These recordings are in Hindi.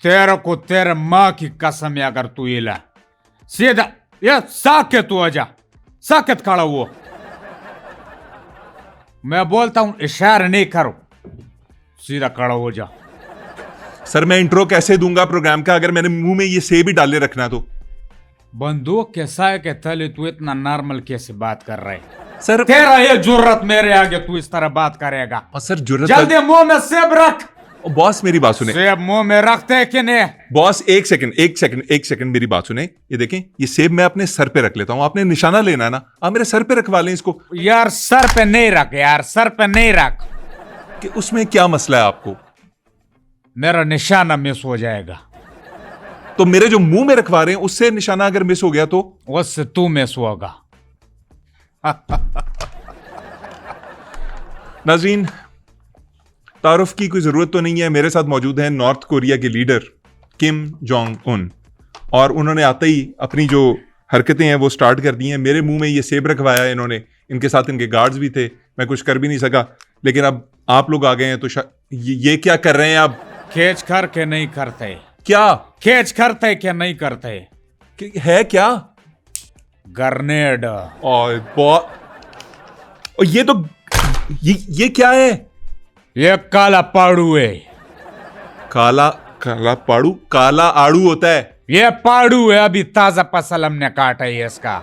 तेरे को तेरे माँ की कसम है, अगर तू इला सीधा ये साकेत तू आजा, साकेत खड़ा हुआ। मैं बोलता हूं इशारा नहीं करो, सीधा खड़ा हो जा। सर मैं इंट्रो कैसे दूंगा प्रोग्राम का अगर मैंने मुंह में ये सेब ही डाले रखना तो? बंदूक के साय के तले तू इतना नॉर्मल कैसे बात कर रहा है? सर तेरा ये जुर्रत मेरे आगे तू इस तरह बात करेगा? सर जुर्रत जल्दी मुंह में सेब रख। बॉस मेरी बात सुने। सेब मुंह में रखते है कि नहीं? बॉस एक सेकंड मेरी बात सुने। ये देखें, ये सेब मैं अपने सर पे रख लेता हूं, आपने निशाना लेना है ना, आप मेरे सर पे रखवा लें इसको। यार सर पे नहीं रख, यार सर पे नहीं रख। कि उसमें क्या मसला है आपको? मेरा निशाना मिस हो जाएगा। तो मेरे जो मुंह में रखवा रहे हैं उससे निशाना अगर मिस हो गया तो? उससे तू मिस होगा। नाज़रीन, तारुफ की कोई जरूरत तो नहीं है। मेरे साथ मौजूद हैं नॉर्थ कोरिया के लीडर किम जोंग उन, और उन्होंने आते ही अपनी जो हरकतें हैं वो स्टार्ट कर दी हैं। मेरे मुंह में ये सेब रखवाया इन्होंने, इनके साथ इनके गार्ड्स भी थे, मैं कुछ कर भी नहीं सका। लेकिन अब आप लोग आ गए हैं तो ये क्या कर रहे हैं आप? खेच कर के नहीं करते। क्या खेच करते क्या नहीं करते? है क्या? ग्रेनेड। और ये तो ये क्या है? ये काला पाड़ू है। काला काला पाड़ू? काला आड़ू होता है? ये पाड़ू है, अभी ताजा फसल हमने काटा है इसका।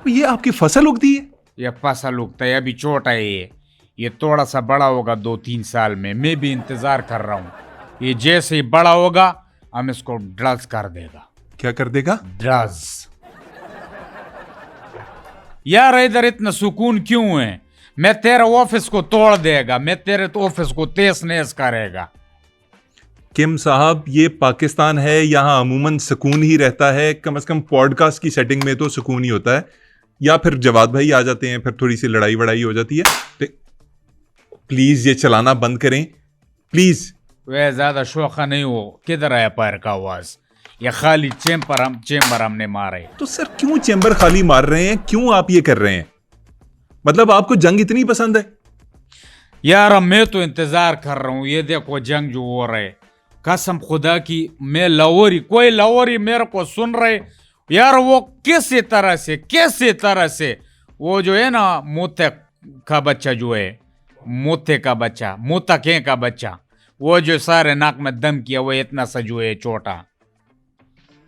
ये आपकी फसल उगती है? ये फसल उगता है, अभी छोटा है ये थोड़ा सा बड़ा होगा 2-3 साल में। मैं भी इंतजार कर रहा हूँ। ये जैसे ही बड़ा होगा हम इसको ड्रग्स कर देगा। क्या कर देगा? ड्रग्स। यार इधर इतना सुकून क्यों है? मैं तेरे ऑफिस को तोड़ देगा, मैं तेरे ऑफिस को तेज नेज करेगा। किम साहब, ये पाकिस्तान है, यहाँ अमूमन सुकून ही रहता है। कम से कम पॉडकास्ट की सेटिंग में तो सुकून ही होता है, या फिर जवाद भाई आ जाते हैं, फिर थोड़ी सी लड़ाई वड़ाई हो जाती है। प्लीज ये चलाना बंद करें प्लीज। वे ज्यादा शौका नहीं हो। किधर आया पैर का आवाज? ये खाली चेंबर हमने मारे। तो सर क्यों चेंबर खाली मार रहे हैं? क्यों आप ये कर रहे हैं? मतलब आपको जंग इतनी पसंद है? यार मैं तो इंतजार कर रहा हूँ। ये देखो जंग जो हो रहा है, कसम खुदा की। मैं लाहौरी, कोई लाहौरी मेरे को सुन रहे यार, वो कैसे तरह से वो जो है ना मोते का बच्चा जो है, मोते का बच्चा, मोतके का बच्चा, वो जो सारे नाक में दम किया, वो इतना सा जो है छोटा,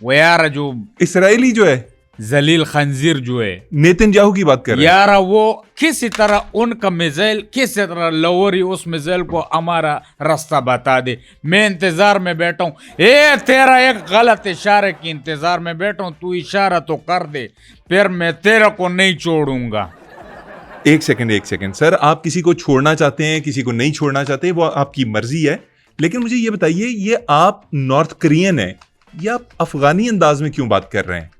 वो यार जो इसराइली जो है, जलील खंजीर जो है, नेतन्याहू की बात कर रहे हैं यार, वो किसी तरह उनका मिसाइल, किसी तरह लाहौरी उस मिसाइल को हमारा रास्ता बता दे। मैं इंतजार में बैठा हूँ। ए तेरा एक गलत इशारे की इंतजार में बैठा हूँ। तू इशारा तो कर दे, फिर मैं तेरा को नहीं छोड़ूंगा। एक सेकंड सर, आप किसी को छोड़ना चाहते हैं, किसी को नहीं छोड़ना चाहते, वो आपकी मर्जी है। लेकिन मुझे ये बताइए, ये आप नॉर्थ कोरियन है या आप अफगानी अंदाज में क्यों बात कर रहे हैं?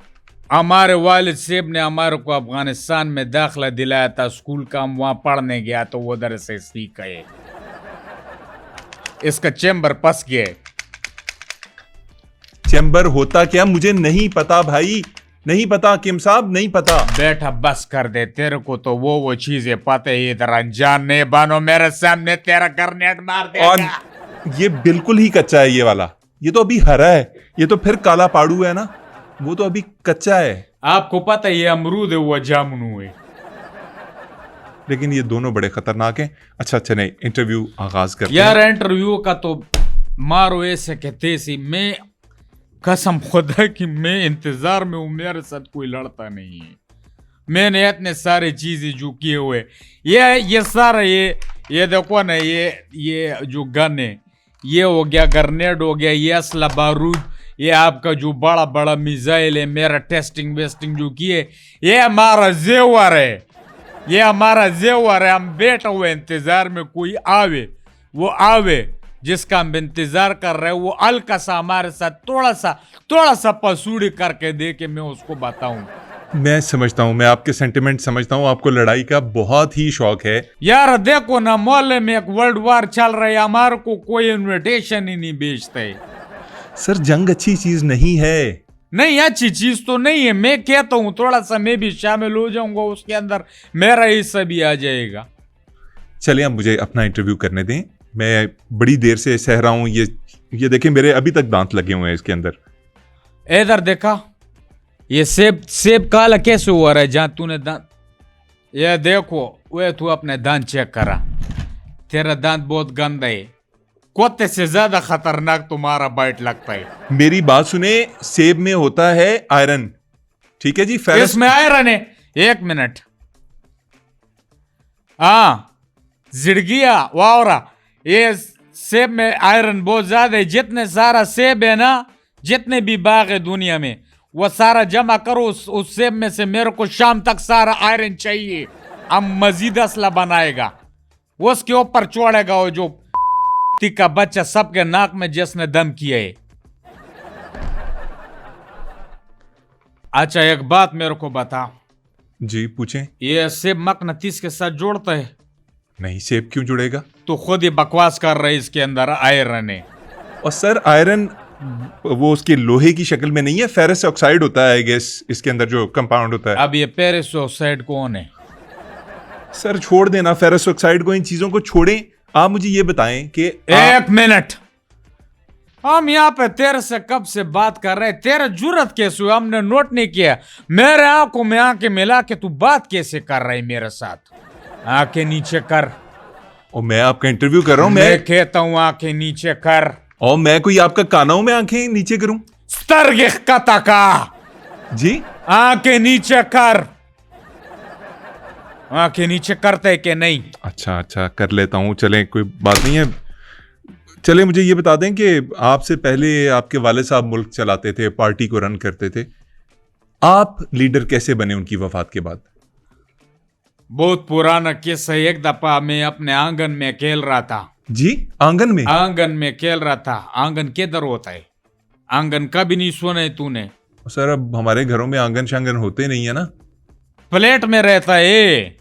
हमारे वालिद साहब ने हमारे को अफगानिस्तान में दाखिला दिलाया था, स्कूल का हम वहां पढ़ने गया तो वो उधर से सीख गए। इसका चेंबर पस गया। चेंबर होता क्या? मुझे नहीं पता भाई, नहीं पता किम साहब, नहीं पता। बेटा बस कर दे, तेरे को तो वो चीजें पता है। इधर अनजान नहीं बनो, मेरे सामने तेरा ग्रेनेड मार देगा। और ये बिल्कुल ही कच्चा है ये वाला, ये तो अभी हरा है, ये तो फिर काला पाड़ू है ना, वो तो अभी कच्चा है। आपको पता है ये अमरूद है, वो जामुन है। लेकिन ये दोनों बड़े खतरनाक हैं। अच्छा नहीं, इंटरव्यू आगाज करते हैं। यार इंटरव्यू का तो मारो ऐसे कहते सी। मैं कसम खुदा कि मैं इंतजार में हूं, मेरे साथ कोई लड़ता नहीं है। मैंने इतने सारे चीजें जो किए हुए, ये सारा ये देखो ना, ये जो गन है, ये हो गया ग्रेनेड, हो गया ये असला बारूद, ये आपका जो बड़ा बड़ा मिसाइल है, मेरा टेस्टिंग वेस्टिंग जो किए, ये हमारा जेवर है, ये हमारा जेवर है। हम बैठे हुए इंतजार में, कोई आवे, वो आवे जिसका हम इंतजार कर रहे हैं, वो हल्का सा हमारे साथ थोड़ा सा पसूड़ी करके दे के मैं उसको बताऊं। मैं समझता हूं, मैं आपके सेंटिमेंट समझता हूं, आपको लड़ाई का बहुत ही शौक है। यार देखो ना, मोहल्ले में एक वर्ल्ड वार चल रहा है, हमारे को कोई इन्विटेशन ही नहीं भेजते। सर जंग अच्छी चीज नहीं है। नहीं, अच्छी चीज तो नहीं है। मैं कहता हूँ थोड़ा सा मैं भी शामिल हो जाऊंगा उसके अंदर, मेरा हिस्सा भी आ जाएगा। चलिए आप मुझे अपना इंटरव्यू करने दें, मैं बड़ी देर से सह रहा हूँ। ये ये देखें मेरे अभी तक दांत लगे हुए हैं इसके अंदर। इधर देखा, ये सेब सेब काला कैसे हुआ रहा है जहां तूने दांत, ये देखो वे तू अपने दांत चेक करा, तेरा दांत बहुत गंदा है, कुत्ते से ज्यादा खतरनाक तुम्हारा बाइट लगता है। मेरी बात सुने, सेब में होता है आयरन, ठीक है जी, फेरस। इसमें आयरन है, एक मिनट, हाँ जिड़गिया वावरा, ये सेब में आयरन बहुत ज्यादा है। जितने सारा सेब है ना, जितने भी बाग है दुनिया में, वो सारा जमा करो उस सेब में से, मेरे को शाम तक सारा आयरन चाहिए। अब मजीद असला बनाएगा, उसके ऊपर छोड़ेगा वो जो का बच्चा सबके नाक में जिसने दम किया है। अच्छा एक बात मेरे को बता, जी पूछें। ये सेब मकनातीस के साथ जोड़ता है? नहीं, सेब क्यों जुड़ेगा? तो खुद ही बकवास कर रहे, इसके अंदर आयरन है। और सर आयरन वो उसके लोहे की शक्ल में नहीं है, फेरस ऑक्साइड होता है आई गेस इसके अंदर जो कंपाउंड होता है। अब ये पेरिस ऑक्साइड कौन है? सर छोड़ देना फेरस ऑक्साइड को, इन चीजों को छोड़ें। आप मुझे ये बताएं कि एक मिनट, हम यहाँ पे तेरे से कब से बात कर रहे हैं, तेरा जुर्रत कैसे हुआ? हमने नोट नहीं किया, मेरे आंखों में आंखें मिला के तू बात कैसे कर रहा है मेरे साथ? आंखें नीचे कर। और मैं आपका इंटरव्यू कर रहा हूं, मैं कहता हूँ आंखें नीचे कर। और मैं कोई आपका काना हूं मैं आंखें नीचे करूं? स्तरगिख कतका, जी आंखें नीचे कर। आंखें नीचे करते कि नहीं? अच्छा अच्छा कर लेता हूं, चलें कोई बात नहीं है। चले मुझे ये बता दें कि आपसे पहले आपके वाले साहब मुल्क चलाते थे, पार्टी को रन करते थे, आप लीडर कैसे बने उनकी वफात के बाद? बहुत पुराना किस्सा। एक दफा मैं अपने आंगन में खेल रहा था। जी आंगन में? आंगन में खेल रहा था। आंगन किधर होता है? आंगन कभी नहीं सुना है तूने? सर अब हमारे घरों में आंगन शांगन होते नहीं है ना। फ्लैट में रहता है।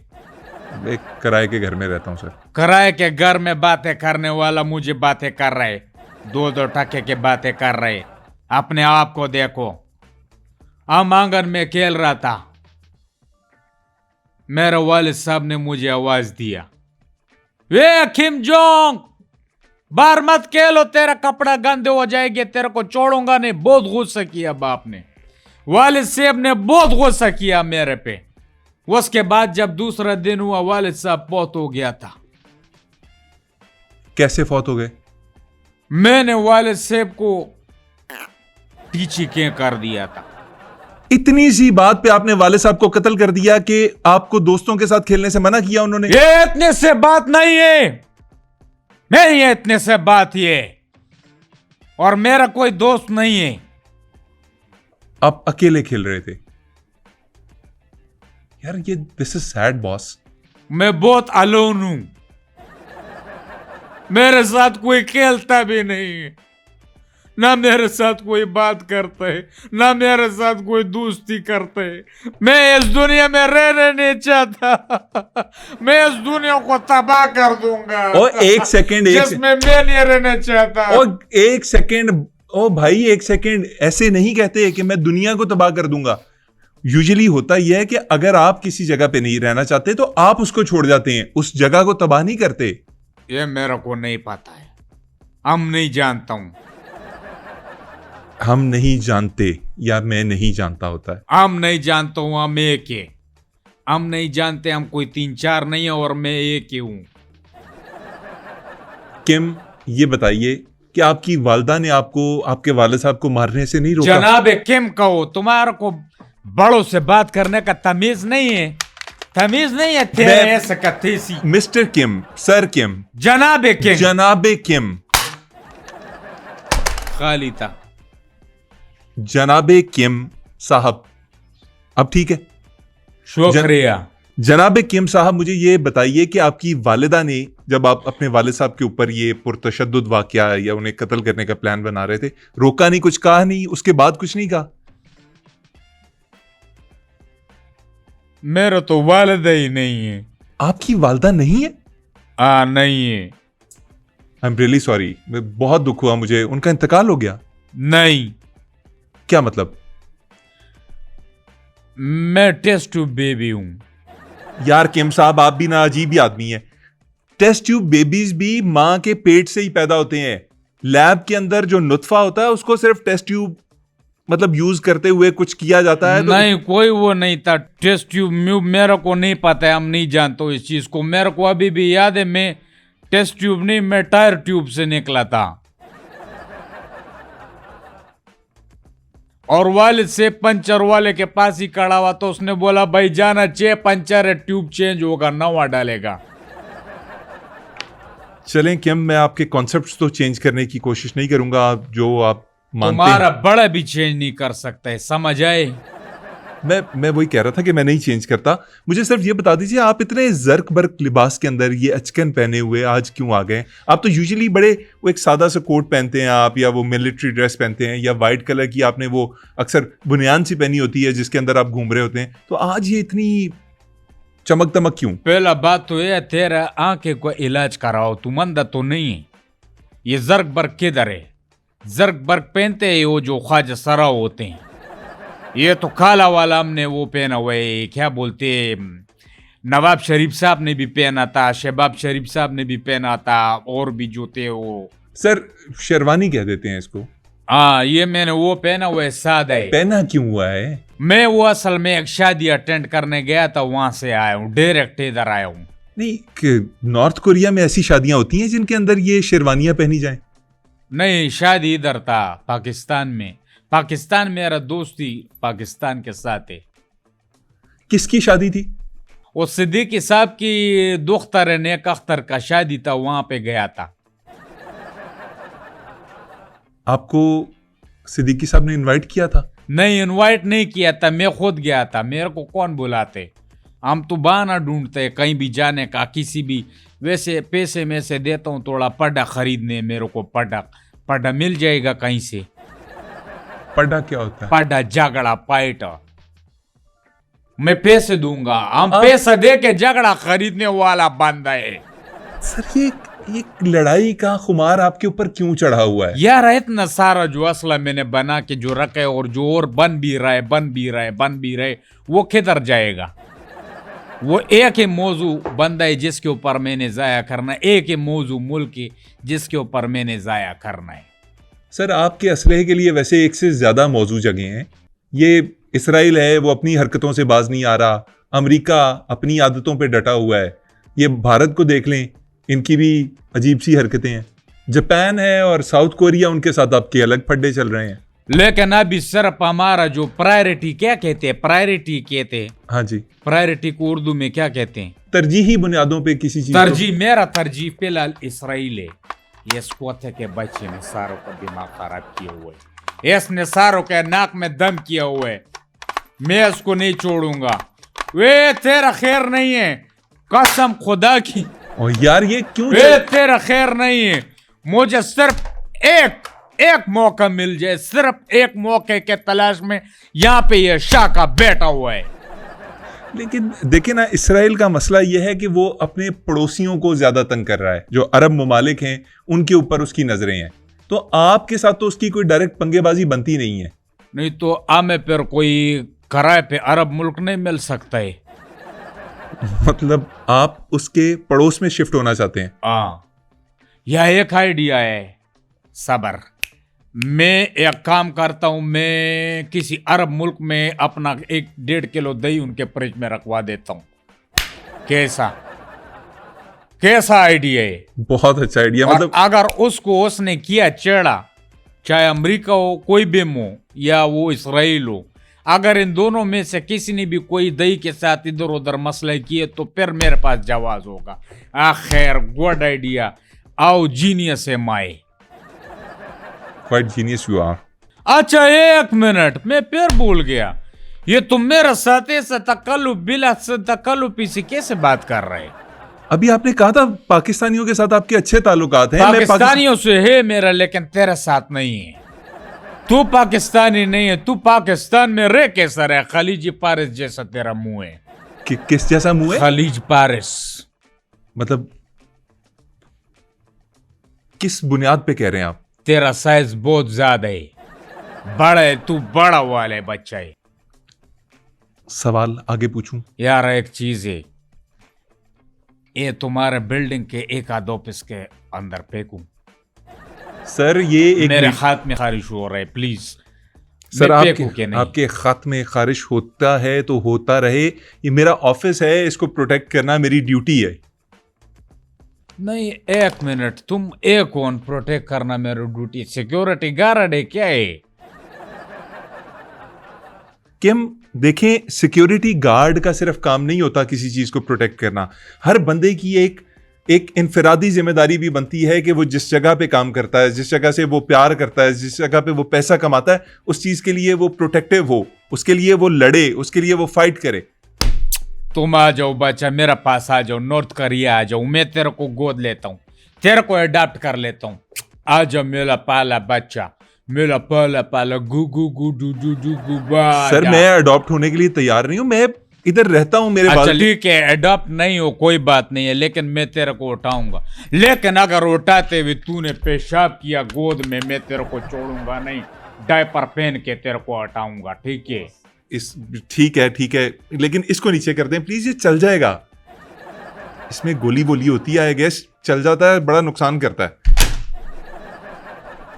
एक किराए के घर में रहता हूँ सर। किराए के घर में बातें करने वाला मुझे बातें कर रहे, दो दो टके के बातें कर रहे। अपने आप को देखो। हम आंगन में खेल रहा था, मेरे वालिद साहब ने मुझे आवाज दिया, वे किम जोंग बाहर मत खेलो, तेरा कपड़ा गंदे हो जाएंगे, तेरे को छोड़ूंगा नहीं। बहुत गुस्सा किया बाप ने, वालिद साहब ने बहुत गुस्सा किया मेरे पे। उसके बाद जब दूसरा दिन हुआ, वालिद साहब फौत हो गया था। कैसे फौत हो गए? मैंने वालिद साहब को पीछे क्या कर दिया था। इतनी सी बात पे आपने वाले साहब को कत्ल कर दिया कि आपको दोस्तों के साथ खेलने से मना किया उन्होंने? ये इतने से बात नहीं है, नहीं है इतने से बात ये। और मेरा कोई दोस्त नहीं है। आप अकेले खेल रहे थे? यार ये दिस इज सैड बॉस। मैं बहुत अलोन हूं, मेरे साथ कोई खेलता भी नहीं है, ना मेरे साथ कोई बात करता है, ना मेरे साथ कोई दोस्ती करता है। मैं इस दुनिया में रहना नहीं चाहता। मैं इस दुनिया को तबाह कर दूंगा। ओ एक सेकंड, जिसमें मैं नहीं रहना चाहता। ओ एक सेकंड, ओ भाई एक सेकंड, ऐसे नहीं कहते कि मैं दुनिया को तबाह कर दूंगा। यूजुअली होता यह है कि अगर आप किसी जगह पे नहीं रहना चाहते तो आप उसको छोड़ जाते हैं, उस जगह को तबाह नहीं करते। ये मेरे को नहीं पता है, हम नहीं जानता हूं। हम नहीं जानते या मैं नहीं जानता होता है? हम नहीं जानता हूं, हम एक है। हम नहीं जानते, हम कोई 3-4 नहीं है, और मैं एक ही हूं। किम ये बताइए कि आपकी वालदा ने आपको आपके वालिद साहब को मारने से नहीं रोका? जनाब किम कहो, तुम्हारे को बड़ों से बात करने का तमीज नहीं है, तमीज नहीं है तेरे ऐसे कथीसी। मिस्टर किम, सर किम, जनाब किम, जनाब किम, खाली था जनाब किम साहब। अब ठीक है, शुक्रिया। जनाब किम साहब मुझे ये बताइए कि आपकी वालिदा ने जब आप अपने वालिद साहब के ऊपर ये पुरतशद्दुद वाकया या उन्हें कत्ल करने का प्लान बना रहे थे, रोका नहीं, कुछ कहा नहीं, उसके बाद कुछ नहीं कहा? मेरा तो वालिदा ही नहीं है। आपकी वालिदा नहीं है? नहीं है। आई एम रियली सॉरी, बहुत दुख हुआ मुझे, उनका इंतकाल हो गया? नहीं। क्या मतलब? मैं टेस्ट ट्यूब बेबी हूं। यार किम साहब आप भी ना अजीब ही आदमी है। टेस्ट ट्यूब बेबीज भी मां के पेट से ही पैदा होते हैं। लैब के अंदर जो नुत्फा होता है उसको सिर्फ टेस्ट ट्यूब मतलब यूज करते हुए कुछ किया जाता है? नहीं, कोई वो नहीं था टेस्ट ट्यूब। मेरे को नहीं पता है, हम नहीं जानते इस चीज को। मेरे को अभी भी याद है, मैं टेस्ट ट्यूब नहीं, मैं टायर ट्यूब से निकला था। और वालिद से पंचर वाले के पास ही खड़ा हुआ, तो उसने बोला भाई जाना चाहिए, पंचर है, ट्यूब चेंज होगा, नवा डालेगा। चलें किम, मैं आपके कॉन्सेप्ट्स तो चेंज करने की कोशिश नहीं करूंगा, आप जो आप मानते तुम्हारा हैं बड़ा भी चेंज नहीं कर सकता है, समझ आए? मैं वही कह रहा था कि मैं नहीं चेंज करता। मुझे सिर्फ ये बता दीजिए, आप इतने जर्क बर्क लिबास के अंदर ये अचकन पहने हुए आज क्यों आ गए? आप तो यूजुअली बड़े वो एक सादा सा कोट पहनते हैं आप, या वो मिलिट्री ड्रेस पहनते हैं, या वाइट कलर की आपने वो अक्सर बुनियान सी पहनी होती है जिसके अंदर आप घूम रहे होते हैं, तो आज ये इतनी चमक दमक क्यों? पहला बात तो ये, तेरा आंखें को इलाज कराओ, तू मंदा तो नहीं है। ये जर्क बर्क किधर है? जर्क बर्क पहनते हैं वो जो ख्वाजा सराव होते हैं। ये तो काला वाला हमने वो पहना हुआ है, क्या बोलते हैं, नवाब शरीफ साहब ने भी पहना था, शहबाब शरीफ साहब ने भी पहना था, और भी जो थे वो। सर शेरवानी कह देते हैं इसको। हाँ, ये मैंने वो पहना हुआ है, सादा है। पहना क्यों हुआ है? मैं वो असल में एक शादी अटेंड करने गया था, वहां से आया हूँ, डायरेक्ट इधर आया हूँ। नहीं, नॉर्थ कोरिया में ऐसी शादियां होती हैं जिनके अंदर ये शेरवानियां पहनी जाएं? नहीं, शादी इधर था, पाकिस्तान में। पाकिस्तान मेरा दोस्ती पाकिस्तान के साथ है। किसकी शादी थी? वो सिद्दीकी साहब की दुख्तर नेक अख्तर का शादी था, वहां पे गया था। आपको सिद्दीकी साहब ने इनवाइट किया था? नहीं, इनवाइट नहीं किया था, मैं खुद गया था। मेरे को कौन बुलाते? हम तो बहाना ढूंढते कहीं भी जाने का, किसी भी। वैसे पैसे में से देता हूँ थोड़ा पड्डा खरीदने, मेरे को पड्डा मिल जाएगा कहीं से। पड्डा क्या होता है? पड्डा झगड़ा पाइट, मैं पैसे दूंगा। हम पैसा दे के झगड़ा खरीदने वाला बंदा है। सर ये लड़ाई का खुमार आपके ऊपर क्यों चढ़ा हुआ है? यार इतना सारा जो असला मैंने बना के जो रखे, और जो और बन भी रहे, वो किधर जाएगा? वो एक ही मौजू बंदा है जिसके ऊपर मैंने जाया करना है, एक ही मौजू मुल्क है जिसके ऊपर मैंने जाया करना है। सर आपके असलहे के लिए वैसे एक से ज्यादा मौजू जगह हैं। ये इसराइल है, वो अपनी हरकतों से बाज नहीं आ रहा। अमेरिका अपनी आदतों पे डटा हुआ है। ये भारत को देख लें, इनकी भी अजीब सी हरकतें हैं। जापान है और साउथ कोरिया, उनके साथ आपके अलग फड्डे चल रहे हैं। लेकिन अभी सिर्फ हमारा जो प्रायोरिटी, क्या कहते हैं, प्रायोरिटी कहते हैं। हाँ जी, प्रायोरिटी को उर्दू में क्या कहते हैं? तरजीही बुनियादों पे किसी चीज तरजीह। मेरा तरजीह फिलहाल इसराइल है। ये स्कोथे के बच्चे ने सारों का दिमाग खराब किया हुआ है, इसने सारों के नाक में दम किया हुआ है। मैं इसको नहीं छोड़ूंगा। वे तेरा खैर नहीं है, कसम खुदा की। और यार ये क्यों? वे तेरा खैर नहीं है। मुझे सिर्फ एक मौका मिल जाए, सिर्फ एक मौके के तलाश में यहाँ पे ये शाह का बैठा हुआ है। लेकिन देखिए ना, इसराइल का मसला यह है कि वो अपने पड़ोसियों को ज्यादा तंग कर रहा है। जो अरब ममालिक हैं उनके ऊपर उसकी नजरें हैं, तो आपके साथ तो उसकी कोई डायरेक्ट पंगेबाजी बनती नहीं है। नहीं तो हमें फिर कोई किराए पे अरब मुल्क नहीं मिल सकता है। मतलब आप उसके पड़ोस में शिफ्ट होना चाहते हैं? हाँ, यह एक आइडिया है। सबर, मैं एक काम करता हूं, मैं किसी अरब मुल्क में अपना 1-1.5 किलो दही उनके फ्रिज में रखवा देता हूं। कैसा आइडिया है? बहुत अच्छा आइडिया। मतलब अगर उसने किया चेड़ा, चाहे अमेरिका हो, कोई भी हो, या वो इसराइल हो, अगर इन दोनों में से किसी ने भी कोई दही के साथ इधर उधर मसले किए, तो फिर मेरे पास जवाब होगा। खैर, गुड आइडिया। आओ, जीनियस है माए। Quite genius you are. अच्छा, 1 मिनट, मैं फिर भूल गया। ये तुम मेरे साथ ऐसा तकल्लुफी से कैसे बात कर रहे हैं? अभी आपने कहा था पाकिस्तानियों के साथ आपके अच्छे ताल्लुकात हैं। पाकिस्तानियों से है मेरा, लेकिन तेरे साथ नहीं है। तू पाकिस्तानी नहीं है, तू पाकिस्तान में रह कैसा रहे? खलीज पारिस जैसा तेरा मुंह है। किस जैसा मुंह है? खलीज पारिस। मतलब किस बुनियाद पे कह रहे हैं आप? तेरा साइज बहुत ज्यादा है, बड़ा है, तू बड़ा वाला है, बच्चा है। सवाल आगे पूछूं? यार एक चीज है, ये तुम्हारे बिल्डिंग के 1 आध ऑफिस के अंदर फेंकूं? सर ये एक मेरे हाथ में खारिश हो रहा है, प्लीज। सर मैं फेंकूं कि नहीं? आपके खत में खारिश होता है तो होता रहे, ये मेरा ऑफिस है, इसको प्रोटेक्ट करना मेरी ड्यूटी है। नहीं, एक मिनट, तुम एक कौन प्रोटेक्ट करना मेरी ड्यूटी? सिक्योरिटी गार्ड है क्या है? कि हम देखें, सिक्योरिटी गार्ड का सिर्फ काम नहीं होता किसी चीज को प्रोटेक्ट करना, हर बंदे की एक इनफरादी जिम्मेदारी भी बनती है कि वो जिस जगह पे काम करता है, जिस जगह से वो प्यार करता है, जिस जगह पे वो पैसा कमाता है, उस चीज के लिए वो प्रोटेक्टिव हो, उसके लिए वो लड़े, उसके लिए वो फाइट करे। तुम आ जाओ बच्चा, मेरे पास आ जाओ, नॉर्थ कोरिया आ जाओ, मैं तेरे को गोद लेता हूँ, तेरे को अडॉप्ट कर लेता हूँ। आ जाओ मेरा पाला बच्चा, मेरा पाला पाला गु गु गु डू डू डू गु बा। सर मैं अडॉप्ट होने के लिए तैयार नहीं हूँ, मैं इधर रहता हूँ, मेरे अच्छा वालिद। ठीक है, अडॉप्ट नहीं हो कोई बात नहीं है, लेकिन मैं तेरे को उठाऊंगा। लेकिन अगर उठाते हुए तूने पेशाब किया गोद में, मैं तेरे को छोड़ूंगा नहीं, डायपर पहन के तेरे को हटाऊंगा, ठीक है? ठीक है, लेकिन इसको नीचे कर दें प्लीज, ये चल जाएगा। इसमें गोली वोली होती है, आई गेस चल जाता है, बड़ा नुकसान करता है।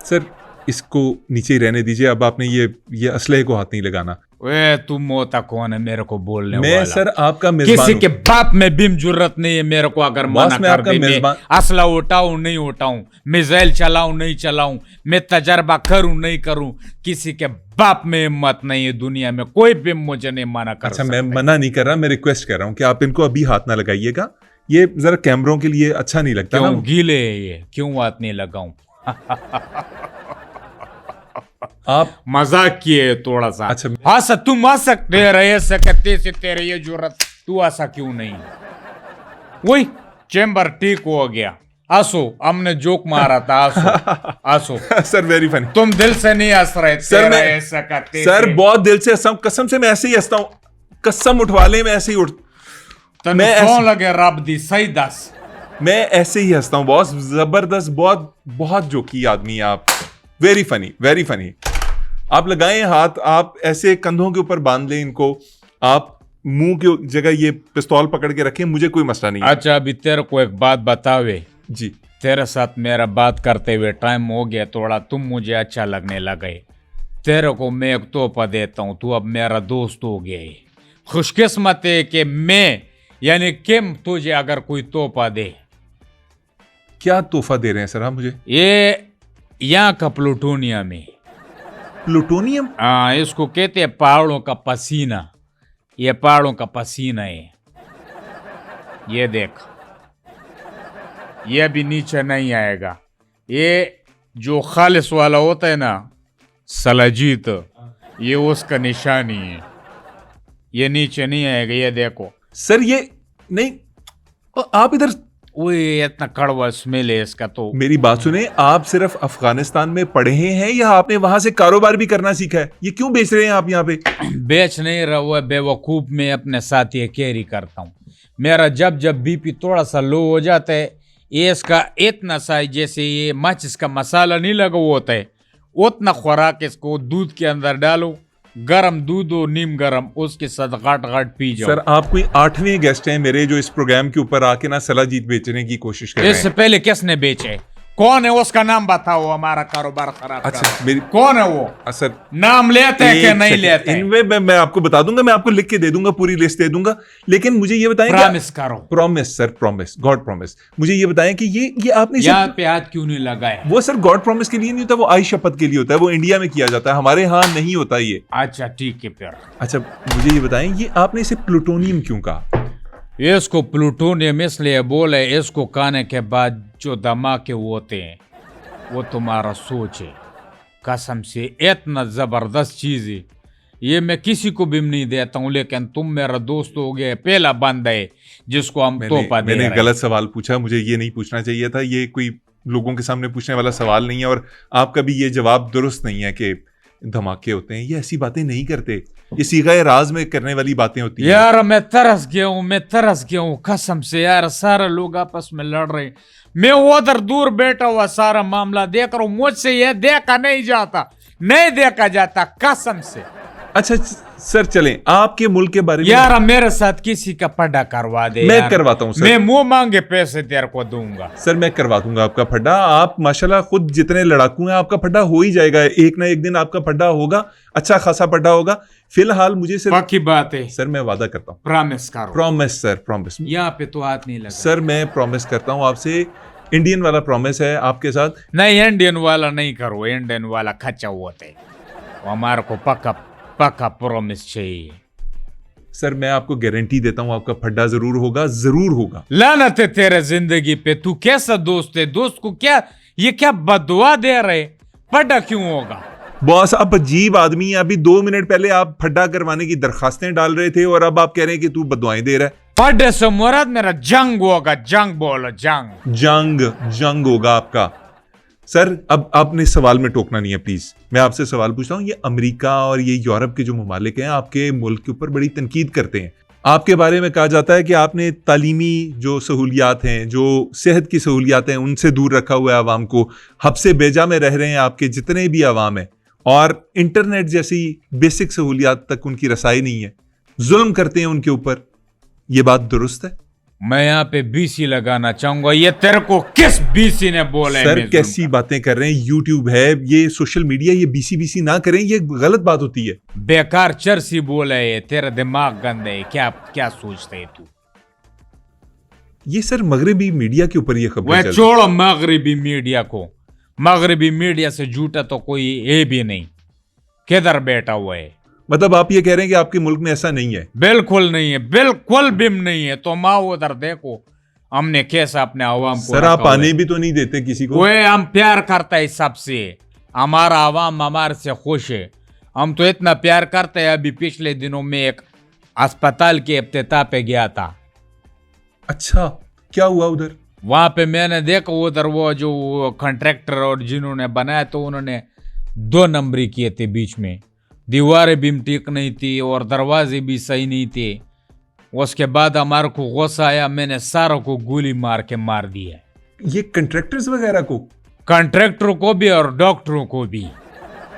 सर इसको नीचे ही रहने दीजिए, अब आपने ये असलहे को हाथ नहीं लगाना। वे तुम मोता कौन है मेरे को बोलने मैं वाला? सर आपका मेजबान किसी हूं। के बाप में भी जरूरत नहीं है मेरे को अगर बॉस, मना मैं कर आपका दे। मैं मेजबान। असला उठाऊं नहीं उठाऊं, मिसाइल चलाऊं नहीं चलाऊं, मैं तजर्बा करूं नहीं करूं, किसी के बाप में हिम्मत नहीं है दुनिया में, कोई भी मुझे नहीं मना कर अच्छा सकता। मैं मना नहीं कर रहा, मैं रिक्वेस्ट कर रहा हूँ कि आप इनको अभी हाथ ना लगाइएगा, ये जरा कैमरों के लिए अच्छा नहीं लगता क्यों ना। गीले है ये, क्यों हाथ नहीं लगाऊं? आप मजाक किए थोड़ा सा। अच्छा। हाँ सर, तुम आ सकते रहे सकते से, तेरे ये जरूरत, तू ऐसा क्यों नहीं? वही चेंबर ठीक हो गया, आसो, हमने जोक मारा था, आसो आसो। Sir very funny. तुम दिल से नहीं हंस रहे, सर तेरा मैं ऐसा करते सर थे। बहुत दिल से हंसता हूँ, कसम से मैं ऐसे ही हंसता हूँ, कसम उठवा ले मैं ऐसे ही उठ तन्नू मैं सौं ऐसे- लगे रब दी, सही दस। मैं ऐसे ही हंसता हूँ बॉस, जबरदस्त, बहुत बहुत जोकी आदमी है आप, वेरी फनी वेरी फनी। आप लगाएं हाथ, आप ऐसे कंधों के ऊपर बांध लें इनको, आप मुंह की जगह ये पिस्तौल पकड़ के रखें, मुझे कोई मसला नहीं है। अच्छा अभी तेरे को एक बात बतावे, जी तेरे साथ मेरा बात करते हुए टाइम हो गया थोड़ा, तुम मुझे अच्छा लगने लगे, तेरे को मैं एक तोहफा देता हूँ, तू अब मेरा दोस्त हो गया है। खुशकिस्मत है कि मैं यानी किम तुझे अगर कोई तोहफा दे। क्या तोहफा दे रहे हैं सर आप मुझे? ये यहाँ का प्लूटोनियम है। प्लूटोनियम? हाँ, इसको कहते हैं पहाड़ों का पसीना, ये पहाड़ों का पसीना है। ये देख, ये भी नीचे नहीं आएगा, ये जो खालिस वाला होता है ना सलाजीत, ये उसका निशानी है, ये नीचे नहीं आएगा, ये देखो। सर ये नहीं, आप इधर, वो इतना कड़वा स्मेल है इसका तो। मेरी बात सुने, आप सिर्फ अफगानिस्तान में पढ़े हैं या आपने वहां से कारोबार भी करना सीखा है? ये क्यों बेच रहे हैं आप यहाँ पे? बेच नहीं रहा हुआ बेवकूफ, मैं अपने साथ ये कैरी करता हूँ। मेरा जब जब बीपी थोड़ा सा लो हो जाता है, ये इसका इतना सा जैसे ये माचिस का मसाला नहीं लगा हुआ होता है, उतना खुराक इसको दूध के अंदर डालो, गरम दूध हो नीम गरम, उसके साथ गाट गाट पी जाओ। सर आप कोई 8वें गेस्ट हैं मेरे जो इस प्रोग्राम के ऊपर आके ना सलाजीत बेचने की कोशिश कर रहे इससे हैं। पहले किसने बेचे? कौन है उसका नाम बताओ, हमारा कारोबार खराब अच्छा कर। मेरी, कौन है वो? सर नाम लेते हैं कि नहीं लेते? इनमें मैं आपको बता दूंगा, मैं आपको लिख के दे दूंगा, पूरी लिस्ट दे दूंगा, लेकिन मुझे ये बताएं, प्रॉमिस करो। Promise sir, promise, God promise. मुझे ये बताएं कि ये आपने यहाँ पे हाथ क्यों नहीं लगाए? वो सर गॉड प्रॉमिस के लिए नहीं होता, वो आई शपथ के लिए होता है, वो इंडिया में किया जाता है, हमारे यहाँ नहीं होता ये। अच्छा ठीक है फिर। अच्छा मुझे ये बताएं, ये आपने इसे प्लूटोनियम क्यों कहा? इसको प्लूटोनियम इसलिए बोले, इसको खाने के बाद जो धमाके होते हैं वो तुम्हारा सोच है, कसम से इतना जबरदस्त चीज है, ये मैं किसी को भी नहीं देता हूँ, लेकिन तुम मेरा दोस्त हो गए, पहला बंदा है जिसको हम तोहफा दे रहे मैंने हैं। गलत सवाल पूछा, मुझे ये नहीं पूछना चाहिए था, ये कोई लोगों के सामने पूछने वाला सवाल नहीं है, और आपका भी ये जवाब दुरुस्त नहीं है कि धमाके होते हैं, ये ऐसी बातें नहीं करते, ये सीगा राज में करने वाली बातें होती हैं। यार मैं तरस गया हूँ कसम से यार, सारे लोग आपस में लड़ रहे हैं, मैं उधर दूर बैठा हुआ सारा मामला देख रहा हूँ, मुझसे ये देखा नहीं जाता, नहीं देखा जाता कसम से। अच्छा सर चलें, आपके मुल्क के बारे में यार मेरे साथ किसी का पड्डा करवा दे मैं यार। करवाता हूं सर। मैं मुंह मांगे पैसे तेरे को दूंगा। सर मैं करवा दूंगा आपका फड्डा। आप माशाल्लाह खुद जितने लड़ाकू हैं, आपका फड्डा हो ही जाएगा। एक ना एक दिन आपका फड्डा होगा, अच्छा खासा फड्डा होगा। फिलहाल मुझे सिर्फ पक्की बात है, सर मैं वादा करता हूँ, प्रॉमिस करो। प्रॉमिस सर, प्रॉमिस यहाँ पे तो हाथ नहीं लगा। सर, मैं प्रॉमिस करता हूँ आपसे। इंडियन वाला प्रॉमिस है आपके साथ। नहीं इंडियन वाला नहीं करो, इंडियन वाला खच्चा होता है। हमारे को पक्का पक्का प्रॉमिस चाहिए। सर मैं आपको गारंटी देता हूँ आपका फड्डा जरूर होगा, जरूर होगा। लानत है तेरे जिंदगी पे, तू कैसा दोस्त है? दोस्त को क्या ये क्या बदुआ दे रहे? पड्डा क्यों होगा? बॉस आप अजीब आदमी हैं। अभी 2 मिनट पहले आप फड्डा करवाने की दरखास्तें डाल रहे थे और अब आप कह रहे हैं कि तू बदुआएं दे रहा है। पड्डे से मुराद मेरा जंग होगा। जंग बोलो, जंग। जंग होगा आपका। सर अब आपने सवाल में टोकना नहीं है प्लीज। मैं आपसे सवाल पूछता हूँ, ये अमेरिका और ये यूरोप के जो ममालिक हैं आपके मुल्क के ऊपर बड़ी तनकीद करते हैं। आपके बारे में कहा जाता है कि आपने तालीमी जो सहूलियात हैं, जो सेहत की सहूलियात हैं, उनसे दूर रखा हुआ है आवाम को। हब से बेजा में रह रहे हैं आपके जितने भी आवाम हैं, और इंटरनेट जैसी बेसिक सहूलियात तक उनकी रसाई नहीं है। जुल्म करते हैं उनके ऊपर। ये बात दुरुस्त है? मैं यहाँ पे बीसी लगाना चाहूंगा। ये तेरे को किस बीसी ने बोला है? सर कैसी बातें कर रहे हैं? यूट्यूब है, ये सोशल मीडिया, ये बीसी ना करें, ये गलत बात होती है। बेकार चरसी बोला है। तेरा दिमाग गंदा है। क्या क्या सोचता है तू? ये सर मगरबी मीडिया के ऊपर ये खबर वह छोड़ो मगरबी मीडिया को। मगरबी मीडिया से झूठा तो कोई है भी नहीं। किधर बैठा हुआ है? मतलब आप ये कह रहे हैं कि आपके मुल्क में ऐसा नहीं है? बिल्कुल नहीं है, बिल्कुल भी नहीं है। तो माँ उधर देखो हमने कैसा अपने आवाम को। सर आप आने भी तो नहीं देते किसी को। वे हम प्यार करता है सबसे। हमारा आवाम हमारे से खुश है। हम तो इतना प्यार करते हैं। अभी पिछले दिनों में एक अस्पताल के इफ्तिताह पे गया था। अच्छा क्या हुआ उधर? वहां पे मैंने देखा उधर वो जो कॉन्ट्रैक्टर और जिन्होंने बनाया तो उन्होंने 2 नंबरी किए थे। बीच में दीवारें भी ठीक नहीं थी और दरवाजे भी सही नहीं थे। उसके बाद हमारे को गुस्सा आया, मैंने सारों को गोली मार के मार दिया। ये कंट्रैक्टर्स वगैरह को? कॉन्ट्रैक्टरों को भी और डॉक्टरों को भी।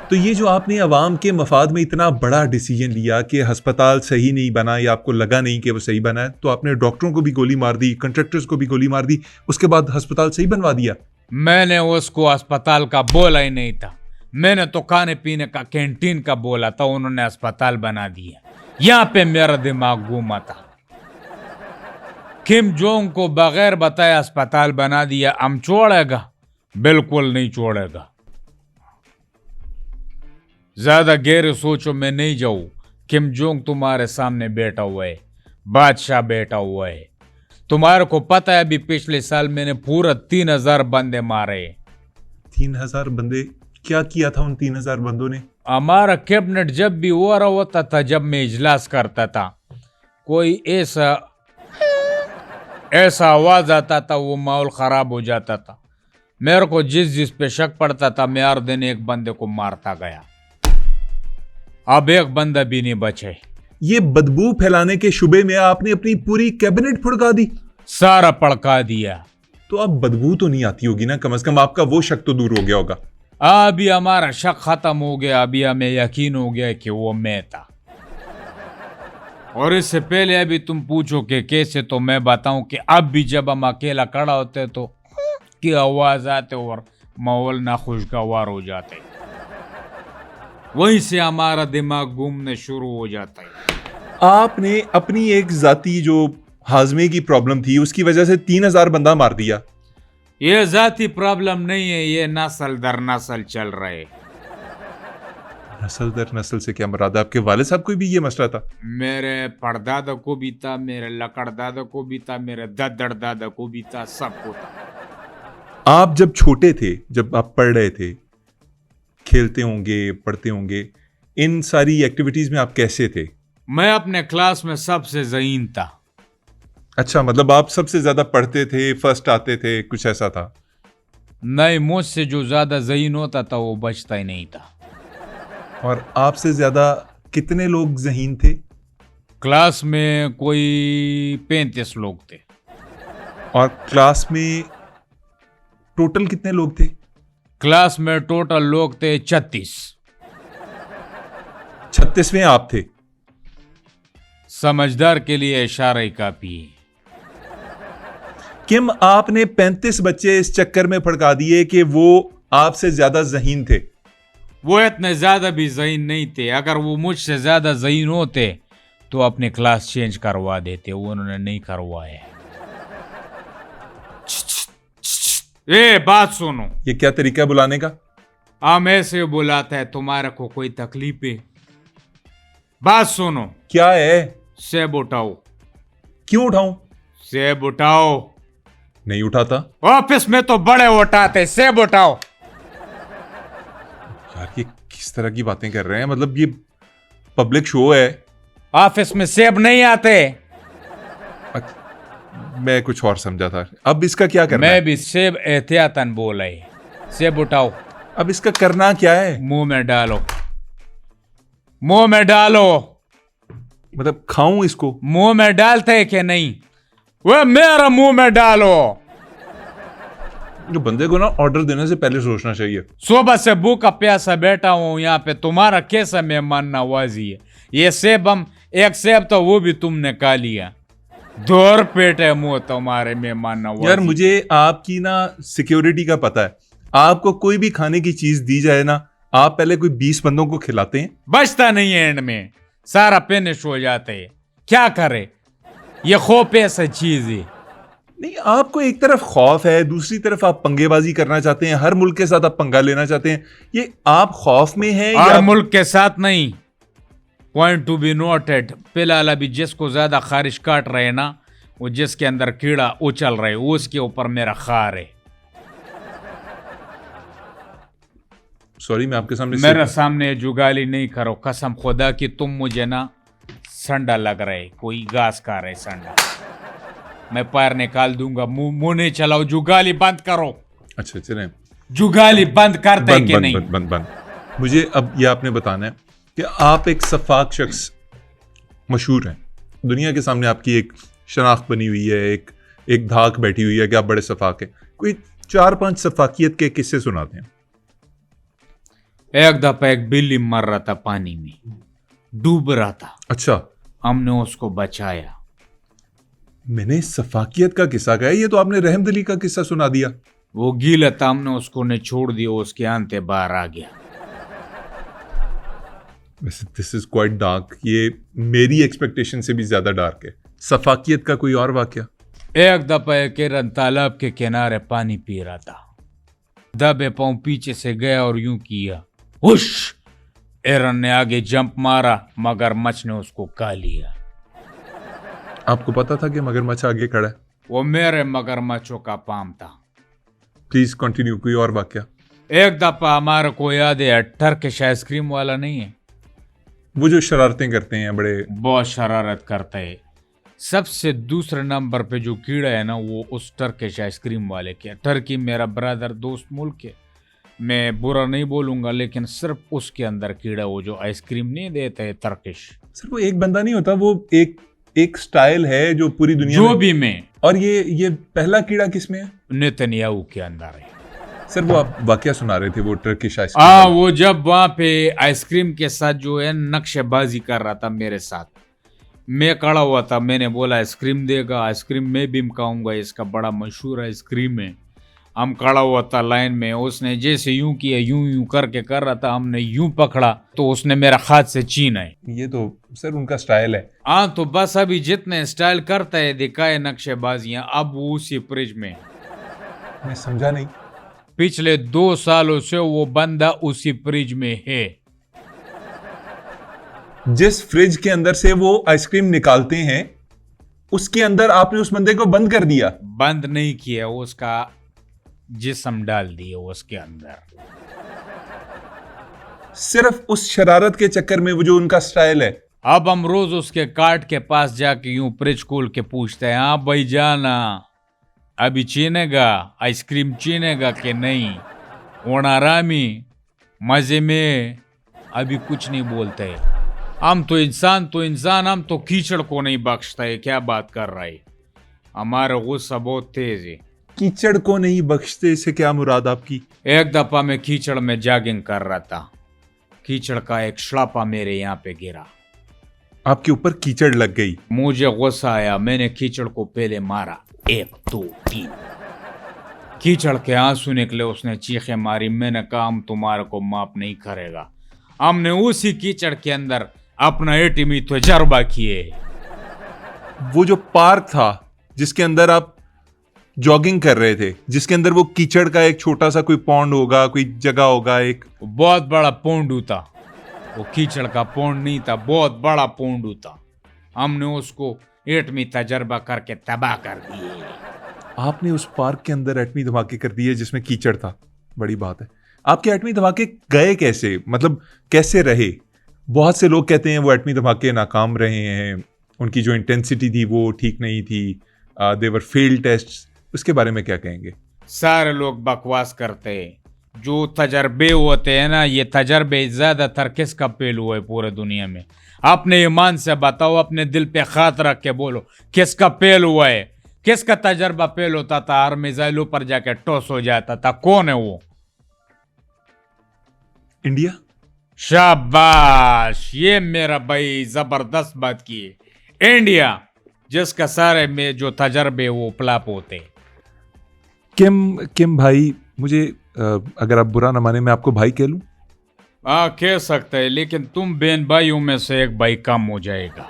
तो ये जो आपने अवाम के मफाद में इतना बड़ा डिसीजन लिया कि अस्पताल सही नहीं बना या आपको लगा नहीं कि वो सही बना है, तो आपने डॉक्टरों को भी गोली मार दी, कंट्रैक्टर्स को भी गोली मार दी, उसके बाद अस्पताल सही बनवा दिया? मैंने उसको अस्पताल का बोला ही नहीं था। मैंने तो खाने पीने का कैंटीन का बोला था। उन्होंने अस्पताल बना दिया। यहाँ पे मेरा दिमाग घूमा था। किम जोंग को बगैर बताए अस्पताल बना दिया। हम छोड़ेगा? बिल्कुल नहीं छोड़ेगा। ज्यादा गहरे सोचो में नहीं जाऊं। किम जोंग तुम्हारे सामने बैठा हुआ है, बादशाह बैठा हुआ है। तुम्हारे को पता है अभी पिछले साल मैंने पूरा 3000 बंदे मारे। 3000 बंदे? क्या किया था उन 3000 बंदों ने? हमारा कैबिनेट जब भी हो रहा होता था, जब मैं इजलास करता था, कोई ऐसा आवाज आता था, वो माहौल खराब हो जाता था। मेरे को जिस पे शक पड़ता था, मैं हर दिन एक बंदे को मारता गया। अब एक बंदा भी नहीं बचे। ये बदबू फैलाने के शुबे में आपने अपनी पूरी कैबिनेट फुड़का दी? सारा पड़का दिया। तो अब बदबू तो नहीं आती होगी ना? कम से कम आपका वो शक तो दूर हो गया होगा। अभी हमारा शक खत्म हो गया। अभी हमें यकीन हो गया कि वो मैं था। और इससे पहले अभी तुम पूछो कि कैसे, तो मैं बताऊं कि अब भी जब हम अकेला खड़ा होते तो की आवाज आते और माहौल नाखुशगवार हो जाते, वहीं से हमारा दिमाग घूमने शुरू हो जाता है। आपने अपनी एक जाती जो हाजमे की प्रॉब्लम थी उसकी वजह से 3000 बंदा मार दिया। ये जाती प्रॉब्लम नहीं है, ये नस्ल दर नस्ल चल रहे। नस्ल दर नस्ल से क्या मुराद? आपके वाले साहब को भी ये मसला था? मेरे परदादा को भी था, मेरे लकड़ दादा को भी था, मेरे दद्दड़ दादा को भी था, सबको था। आप जब छोटे थे, जब आप पढ़ रहे थे, खेलते होंगे, पढ़ते होंगे, इन सारी एक्टिविटीज में आप कैसे थे? मैं अपने क्लास में सबसे ज़हीन था। अच्छा, मतलब आप सबसे ज्यादा पढ़ते थे, फर्स्ट आते थे, कुछ ऐसा था? नहीं, मुझसे जो ज्यादा ज़हीन होता था वो बचता ही नहीं था। और आपसे ज्यादा कितने लोग ज़हीन थे? क्लास में कोई 35 लोग थे। और क्लास में टोटल कितने लोग थे? क्लास में टोटल लोग थे 36। 36वें आप थे? समझदार के लिए इशारा ही काफी है। किम, आपने 35 बच्चे इस चक्कर में फड़का दिए कि वो आपसे ज्यादा ज़हीन थे। वो इतने ज्यादा भी ज़हीन नहीं थे। अगर वो मुझसे ज्यादा ज़हीन होते तो अपनी क्लास चेंज करवा देते, वो उन्होंने नहीं करवाया। ए बात सुनो, ये क्या तरीका है बुलाने का? हम ऐसे बुलाते हैं, तुम्हारे को कोई तकलीफ है? बात सुनो। क्या है? सेब उठाओ। क्यों उठाऊं? सेब उठाओ। नहीं उठाता। ऑफिस में तो बड़े उठाते, सेब उठाओ। यार ये किस तरह की बातें कर रहे हैं? मतलब ये पब्लिक शो है। ऑफिस में सेब नहीं आते। मैं कुछ और समझा था। अब इसका क्या करना मैं है? भी सेब एहतियातन बोला है। सेब उठाओ। अब इसका करना क्या है? मुंह में डालो। मुंह में डालो। मतलब खाऊं इसको? मुंह में डालते है कि नहीं? वो मेरा मुंह में डालो। जो बंदे को ना ऑर्डर देने से पहले सोचना चाहिए। सुबह से भूखा प्यासा बैठा हूं यहाँ पे, तुम्हारा कैसा मेहमान नवाजी है। ये सेब हम एक सेब तो वो भी तुमने खा लिया। दौर पेट है मुंह तुम्हारे मेहमान नवाजी। यार मुझे आपकी ना सिक्योरिटी का पता है। आपको कोई भी खाने की चीज दी जाए ना, आप पहले कोई 20 बंदों को खिलाते हैं। बचता नहीं है एंड में, सारा फिनिश हो जाते है। क्या करे, ये खौफ ऐसा चीज है। नहीं, आपको एक तरफ खौफ है, दूसरी तरफ आप पंगेबाजी करना चाहते हैं। हर मुल्क के साथ आप पंगा लेना चाहते हैं। ये आप खौफ में हैं हर या मुल्क के साथ नहीं। Point to be noted. फिलहाल अभी जिसको ज्यादा खारिश काट रहे ना, वो जिसके अंदर कीड़ा उछल रहे, उसके ऊपर मेरा खार है। सॉरी, मैं आपके सामने मेरे सामने जुगाली नहीं करो, कसम खुदा की तुम मुझे ना संडा लग रहे, कोई घास खा रहे संडा। मैं पैर निकाल दूंगा। मुंह नहीं चलाओ, जुगाली बंद करो। अच्छा चलें। जुगाली बंद करते बंद कि बंद नहीं? बंद बंद बंद। मुझे अब यह आपने बताना है कि आप एक सफाक शख्स मशहूर हैं। दुनिया के सामने आपकी एक शनाख्त बनी हुई है, एक धाक बैठी हुई है कि आप बड़े सफाक हैं। कोई 4-5 सफाकियत के किस्से सुनाते हैं। एक दफा एक बिल्ली मर रहा था, पानी में डूब रहा था। अच्छा, हमने उसको बचाया। मैंने सफाकियत का किस्सा कहा है, ये तो आपने रहमदिली का किस्सा सुना दिया। वो गीला था, हमने उसको ने छोड़ दिया, उसके अंते बाहर आ गया। वैसे दिस इज क्वाइट डार्क। ये मेरी एक्सपेक्टेशन से भी ज्यादा डार्क है। सफाकियत का कोई और वाकया? एक दफा एक हिरन तालाब के किनारे पानी पी रहा था। दबे पांव पीछे से गया और यूं किया, हुश। हिरन ने आगे जंप मारा, मगरमच्छ ने उसको खा लिया। आपको पता था कि मगरमच्छ आगे खड़ा है? वो मेरे मगरमच्छों का पाम था। Please continue. कोई और वाकया? एक दफा हमारे को याद है, टर्किश आइसक्रीम वाला नहीं है, वो जो शरारतें करते हैं, बड़े बहुत शरारत करता है। सबसे दूसरे नंबर पे जो कीड़ा है ना, वो उस टर्किश आइसक्रीम वाले के। टर्की मेरा ब्रदर दोस्त मुल्क है, मैं बुरा नहीं बोलूंगा, लेकिन सिर्फ उसके अंदर कीड़ा, वो जो आइसक्रीम नहीं देते है टर्किश। सर वो एक बंदा नहीं होता, वो एक स्टाइल है जो पूरी दुनिया जो में। भी में। और ये पहला कीड़ा किसमें है? नेतन्याहू के अंदर है। सर वो आप वाकया सुना रहे थे, वो टर्किश आइसक्रीम। वो जब वहां पे आइसक्रीम के साथ जो है नक्शेबाजी कर रहा था मेरे साथ, मैं खड़ा हुआ था, मैंने बोला आइसक्रीम देगा, आइसक्रीम मैं भी खाऊंगा, इसका बड़ा मशहूर आइसक्रीम है। हम खड़ा हुआ था लाइन में, उसने जैसे यूं किया, यूं यूं करके कर रहा था, हमने यूं पकड़ा तो उसने मेरा हाथ से छीना है। ये तो सर उनका स्टाइल है। हाँ तो बस अभी जितने स्टाइल करता है, दिखाए नक्शेबाजियां, अब वो उसी फ्रिज में। मैं समझा नहीं। पिछले 2 सालों से वो बंदा उसी फ्रिज में है। जिस फ्रिज के अंदर से वो आइसक्रीम निकालते हैं, उसके अंदर आपने उस बंदे को बंद कर दिया? बंद नहीं किया, उसका जिस्म डाल दिया उसके अंदर। सिर्फ उस शरारत के चक्कर में, वो जो उनका स्टाइल है। अब हम रोज उसके कार्ट के पास जाके यूं फ्रिज खोल के पूछते हैं, हाँ भाई जाना, अभी चीनेगा आइसक्रीम, चीनेगा कि नहीं? ओनारामी मजे में अभी कुछ नहीं बोलते। हम तो इंसान, हम तो कीचड़ को नहीं बख्शता है। क्या बात कर रहा है? हमारा गुस्सा बहुत तेज है। कीचड़ को नहीं बख्शते, इससे क्या मुराद आपकी? एक दफा मैं कीचड़ में जॉगिंग कर रहा था, कीचड़ का एक श्लापा मेरे यहाँ पे गिरा। आपके ऊपर कीचड़ लग गई। मुझे गुस्सा आया, मैंने कीचड़ को पहले मारा, 1 2 3, कीचड़ के आंसू निकले, उसने चीखें मारी। मैंने कहा हम तुम्हारे को माफ नहीं करेगा। हमने उसी कीचड़ के अंदर अपना एटमी तजर्बा किए। वो जो पार्क था जिसके अंदर आप जॉगिंग कर रहे थे, जिसके अंदर वो कीचड़ का एक छोटा सा कोई पॉन्ड होगा, कोई जगह होगा, एक बहुत बड़ा पोंडू था, वो कीचड़ का पोंड नहीं था, बहुत बड़ा पोंडू था। हमने उसको एटमी तजर्बा करके तबाह कर दिए। आपने उस पार्क के अंदर एटमी धमाके कर दिए जिसमें कीचड़ था। बड़ी बात है। आपके एटमी धमाके गए कैसे, मतलब कैसे रहे? बहुत से लोग कहते हैं वो एटमी धमाके नाकाम रहे हैं, उनकी जो इंटेंसिटी थी वो ठीक नहीं थी, दे वर फेल्ड टेस्ट्स। उसके बारे में क्या कहेंगे? सारे लोग बकवास करते हैं। जो तजर्बे होते हैं ना, ये तजर्बे ज्यादातर किसका पहलू है पूरे दुनिया में? अपने ईमान से बताओ, अपने दिल पे हाथ रख के बोलो, किसका पहलू है? किसका तजर्बा फेल होता था, हर मिसाइलों पर जाके टॉस हो जाता था? कौन है वो? इंडिया। शाबाश, ये मेरा भाई जबरदस्त बात की है। इंडिया, जिसका सारे में जो तजर्बे वो फ्लॉप होते। किम भाई, मुझे अगर आप बुरा न माने मैं आपको भाई कह लूं? हाँ, कह सकते हैं, लेकिन तुम बहन भाइयों में से एक भाई कम हो जाएगा।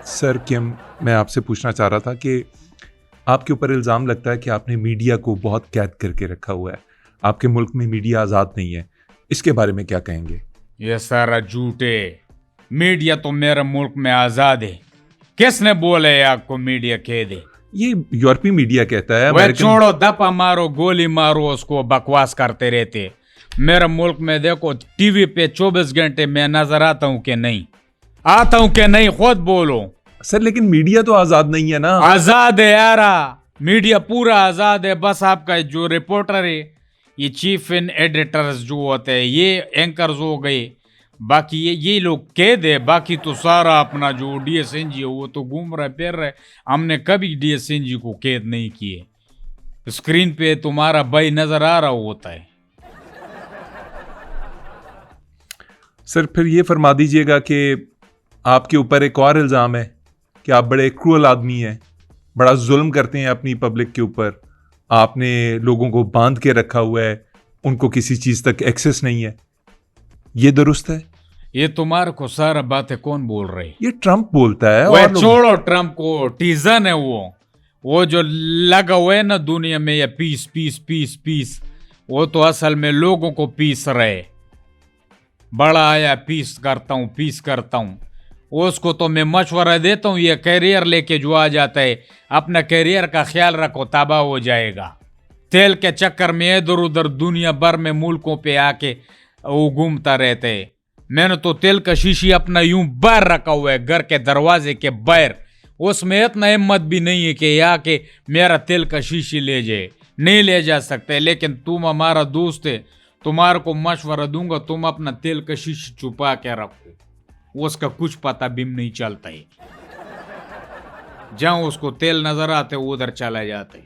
सर किम, मैं आपसे पूछना चाह रहा था कि आपके ऊपर इल्ज़ाम लगता है कि आपने मीडिया को बहुत कैद करके रखा हुआ है, आपके मुल्क में मीडिया आज़ाद नहीं है, इसके बारे में क्या कहेंगे? ये सारा झूठ है। मीडिया तो मेरे मुल्क में आज़ाद है। किसने बोला है आपको मीडिया कैद है? ये यूरोपीय मीडिया कहता है। वह छोड़ो, दपा मारो, गोली मारो, उसको बकवास करते रहते। मेरे मुल्क में देखो, टीवी पे 24 घंटे मैं नजर आता हूँ कि नहीं? आता हूँ कि नहीं? खुद बोलो। सर लेकिन मीडिया तो आजाद नहीं है ना। आजाद है यारा, मीडिया पूरा आजाद है। बस आपका जो रिपोर्टर है, ये चीफ इन एडिटर्स जो होते हैं, ये एंकर्स हो गए, बाकी ये लोग कैद है। बाकी तो सारा अपना जो डीएसएनजी है वो तो घूम रहे फिर रहे। हमने कभी डीएसएनजी को कैद नहीं किए। स्क्रीन पे तुम्हारा भाई नजर आ रहा होता है। सर फिर ये फरमा दीजिएगा कि आपके ऊपर एक और इल्ज़ाम है कि आप बड़े क्रूअल आदमी हैं, बड़ा जुल्म करते हैं अपनी पब्लिक के ऊपर, आपने लोगों को बांध के रखा हुआ है, उनको किसी चीज़ तक एक्सेस नहीं है। ये दुरुस्त है? ये तुम्हारे को सारा बातें कौन बोल रहे? ये ट्रंप बोलता है। वह छोड़ो ट्रंप को, टीजन है वो जो लगा हुआ है ना दुनिया में, ये पीस पीस पीस पीस, वो तो असल में लोगों को पीस रहे। बड़ा आया पीस करता हूँ। उसको तो मैं मशवरा देता हूँ, ये कैरियर लेके जो आ जाता है, अपना कैरियर का ख्याल रखो, तबाह हो जाएगा। तेल के चक्कर में इधर उधर दुनिया भर में मुल्कों पे आके वो घूमता रहते है। मैंने तो तेल का शीशी अपना यूं बाहर रखा हुआ है, घर के दरवाजे के बाहर। उसमें इतना हिम्मत भी नहीं है कि यहाँ के मेरा तेल का शीशी ले जाए, नहीं ले जा सकते। लेकिन तुम हमारा दोस्त है, तुम्हारे को मशवरा दूंगा, तुम अपना तेल का शीशी छुपा के रखो, उसका कुछ पता भी नहीं चलता है। जहां उसको तेल नजर आते उधर चला जाता है।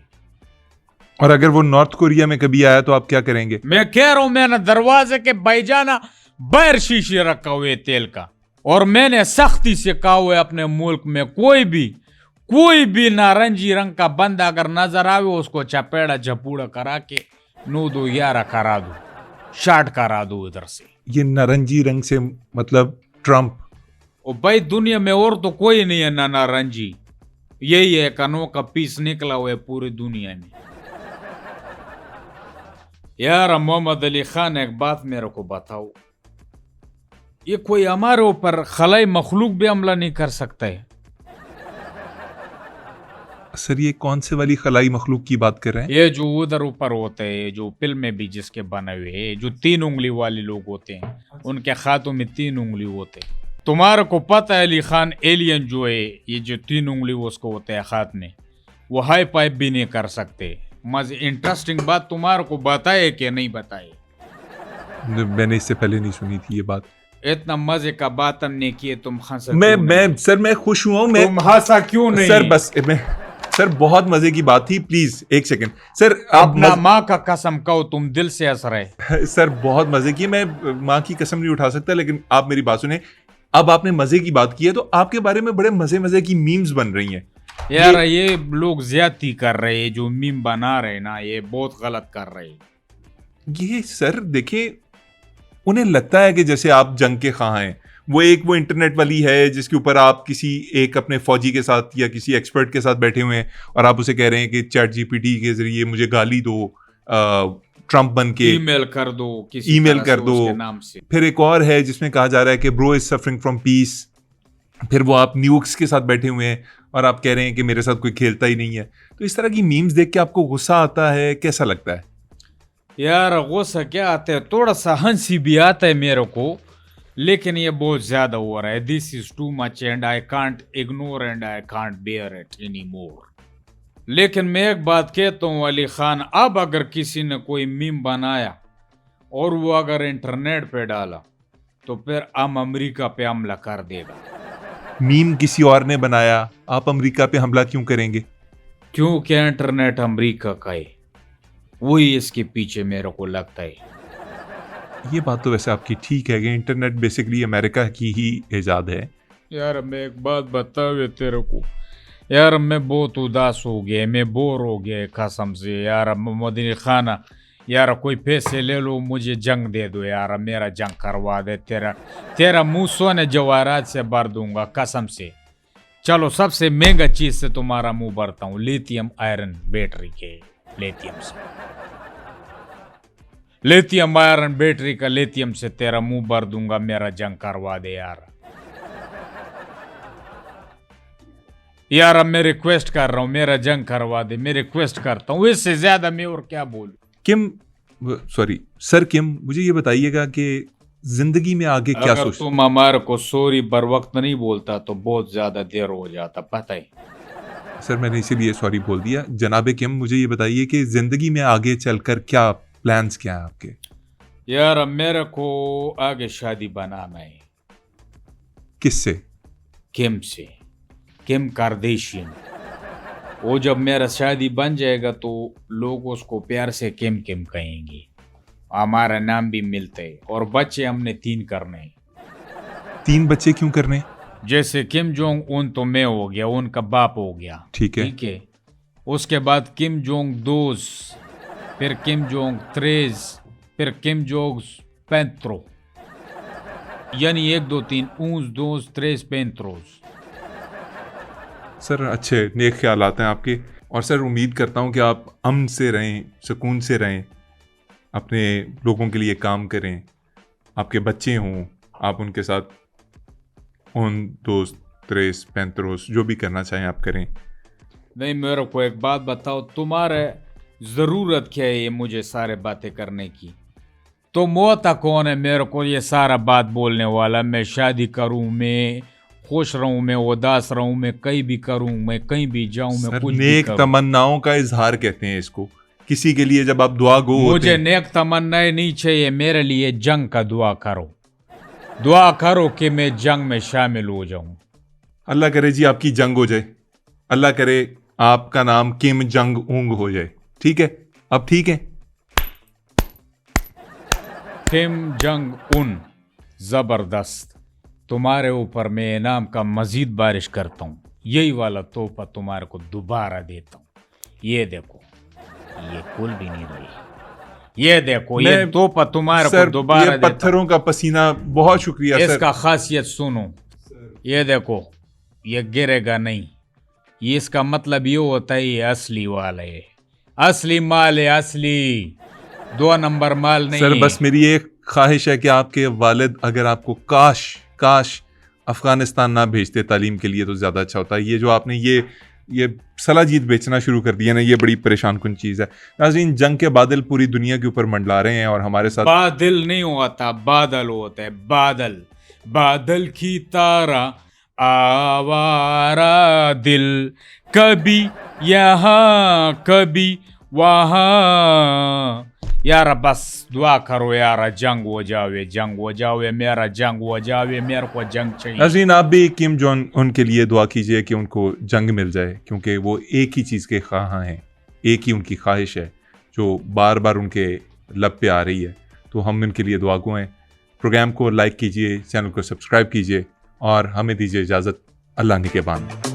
और अगर वो नॉर्थ कोरिया में कभी आया तो आप क्या करेंगे? मैं कह रहा हूं, मैंने दरवाजे के भाईजाना बाहर शीशे रखा हुआ है तेल का, और मैंने सख्ती से कहा हुआ है अपने मुल्क में कोई भी नारंगी रंग का बंदा अगर नजर आवे, उसको चपेड़ा झपूड़ा करा के 9-2-11 करा दो, शार्ट करा दो इधर से। ये नारंगी रंग से मतलब ट्रंप? ओ भाई, दुनिया में और तो कोई नहीं है ना नारंगी, यही है कनों का पीस निकला हुआ है पूरी दुनिया में। यार मोहम्मद अली खान, एक बात मेरे को बताओ, ये कोई हमारे ऊपर खलाई मखलूक भी हमला नहीं कर सकता है? सर ये कौन से वाली खलाई मखलूक की बात कर रहे हैं? ये जो उधर ऊपर होते हैं, जो फिल्म में भी जिसके बने हुए हैं, जो 3 उंगली वाले लोग होते हैं, उनके हाथों में 3 उंगली होते हैं। तुम्हारे को पता है अली खान, एलियन जो है, ये जो 3 उंगली उसको होते हैं हाथ में, वो हाई पाइप भी नहीं कर सकते। मजे इंटरेस्टिंग बात तुम्हारे को बताए कि नहीं बताए? मैंने इससे पहले नहीं सुनी थी ये बात। इतना मजे का बात हमने किए, तुम हंसा? मैं खुश हुआ हूँ। तुम हंसा क्यों नहीं? सर बस सर बहुत मजे की बात थी, प्लीज एक सेकंड सर। आप माँ का कसम कहो, तुम दिल से हंस रहे। सर बहुत मजे की, मैं माँ की कसम नहीं उठा सकता, लेकिन आप मेरी बात सुने। अब आपने मजे की बात की है, तो आपके बारे में बड़े मजे की मीम्स बन रही हैं। यार ये लोग ज्यादती कर रहे हैं, जो मीम बना रहे हैं ना, ये बहुत गलत कर रहे हैं। ये सर देखिए, उन्हें लगता है कि जैसे आप जंग के खां हैं। वो इंटरनेट वाली है जिसके ऊपर आप किसी एक अपने फौजी के साथ या किसी एक्सपर्ट के साथ बैठे हुए हैं और आप उसे कह रहे हैं कि चैट जीपीटी के जरिए मुझे गाली दो, ट्रम्प बन के ईमेल कर दो, किसी ईमेल तरह कर से दो। उसके नाम से। फिर एक और है जिसमें कहा जा रहा है कि bro is suffering from peace. फिर वो आप न्यूक्स के साथ बैठे हुए हैं और आप कह रहे हैं कि मेरे साथ कोई खेलता ही नहीं है। तो इस तरह की मीम्स देख के आपको गुस्सा आता है, कैसा लगता है? यार गुस्सा क्या आता है, थोड़ा सा हंसी भी आता है मेरे को, लेकिन ये बहुत ज्यादा हो रहा है। This is too much and I can't ignore and I can't bear it any more. लेकिन मैं एक बात कहता हूँ अली खान, अब अगर किसी ने कोई मीम बनाया और वो अगर इंटरनेट पे डाला तो फिर हम अमेरिका पे हमला कर देगा। मीम किसी और ने बनाया, आप अमेरिका पे हमला क्यों करेंगे? क्योंकि इंटरनेट अमेरिका का है, वही इसके पीछे मेरे को लगता है। ये बात तो वैसे आपकी ठीक है कि इंटरनेट बेसिकली अमेरिका की ही इजाद है। यार मैं एक बात बतावे तेरे को, यार मैं बहुत उदास हो गया, मैं बोर हो गया कसम से। यार मोहम्मद अली खान, यार कोई पैसे ले लो, मुझे जंग दे दो यार, मेरा जंग करवा दे। तेरा मुंह सोने जवाहरात से भर दूंगा कसम से। चलो सबसे महंगा चीज से तुम्हारा मुंह भरता हूँ, लिथियम आयरन बैटरी के लिथियम से, लिथियम आयरन बैटरी का लिथियम से तेरा मुंह भर दूंगा, मेरा जंग करवा दे यार। यार अब मैं रिक्वेस्ट कर रहा हूँ, मेरा जंग करवा दे, मैं रिक्वेस्ट करता हूँ, इससे ज्यादा मैं और क्या बोलूं। सर किम, मुझे ये बताइएगा कि जिंदगी में आगे क्या अगर सोचते? तुम हमारे को सॉरी बर वक्त नहीं बोलता तो बहुत ज्यादा देर हो जाता, पता है। सर मैंने इसीलिए सॉरी बोल दिया। जनाबे किम, मुझे ये बताइए कि जिंदगी में आगे चलकर क्या प्लान्स क्या है आपके? यार अब मेरे को आगे शादी बनाना है। किससे? किम से, किम कार्दाशियन। वो जब मेरा शादी बन जाएगा तो लोग उसको प्यार से किम किम कहेंगे, हमारा नाम भी मिलता है। और बच्चे हमने 3 करने हैं। 3 बच्चे क्यों करने? जैसे किम जोंग उन तो मैं हो गया, उनका बाप हो गया, ठीक है। ठीक है। उसके बाद किम जोंग 2, फिर किम जोंग 3, फिर किम जोंग 4, यानी 1 2 3 1 2 3 4। सर अच्छे नेक ख्याल आते हैं आपके, और सर उम्मीद करता हूँ कि आप अमन से रहें, सुकून से रहें, अपने लोगों के लिए काम करें, आपके बच्चे हों, आप उनके साथ 1 2 3 4 जो भी करना चाहें आप करें। नहीं मेरे को एक बात बताओ, तुम्हारे ज़रूरत क्या है ये मुझे सारे बातें करने की? तो मोता कौन है मेरे को ये सारा बात बोलने वाला? मैं शादी करूं, मैं खुश रहूं, मैं उदास रहूं, मैं कहीं भी करूं, मैं कहीं भी जाऊं, मैं कुछ भी नेक करूं। तमन्नाओं का इजहार कहते हैं इसको। किसी के लिए जब आप दुआ गो होते मुझे हैं। नेक तमन्नाएं नहीं चाहिए, मेरे लिए जंग का दुआ करो, दुआ करो कि मैं जंग में शामिल हो जाऊं। अल्लाह करे जी आपकी जंग हो जाए, अल्लाह करे आपका नाम किम जंग उंग हो जाए। ठीक है, अब ठीक है। किम जंग उन, जबरदस्त। तुम्हारे ऊपर मैं इनाम का मजीद बारिश करता हूँ, यही वाला तोहफा तुम्हारे को दोबारा देता हूँ। ये देखो, ये कुल भी नहीं रही, ये देखो, ये तोहफा तुम्हारे को दोबारा ये पत्थरों का पसीना, बहुत शुक्रिया सर। इसका खासियत सुनो, ये देखो, ये गिरेगा नहीं। ये इसका मतलब ये होता है ये असली वाला है, असली माल है, असली 2 नंबर माल नहीं। सर बस मेरी एक ख्वाहिश है कि आपके वालिद अगर आपको काश अफगानिस्तान ना भेजते तालीम के लिए तो ज़्यादा अच्छा होता। ये जो आपने ये सलाजीत बेचना शुरू कर दिया ना, ये बड़ी परेशान कुन चीज़ है। नाज़रीन, जंग के बादल पूरी दुनिया के ऊपर मंडला रहे हैं और हमारे साथ बादल नहीं होता, बादल होता है, बादल। बादल की तारा आवारा दिल, कभी यहाँ कभी वहाँ। यार बस दुआ करो यार, जंग हो जावे, जंग हो जावे, मेरा जंग हो जावे, मेरे को जंग चाहिए। नाज़रीन, आप भी किम जोंग उनके लिए दुआ कीजिए कि उनको जंग मिल जाए, क्योंकि वो एक ही चीज़ के ख्वाह हैं, एक ही उनकी ख्वाहिश है जो बार बार उनके लब पे आ रही है। तो हम उनके लिए दुआ गो हैं। प्रोग्राम को लाइक कीजिए, चैनल को सब्सक्राइब कीजिए और हमें दीजिए इजाज़त। अल्लाह निगहबान।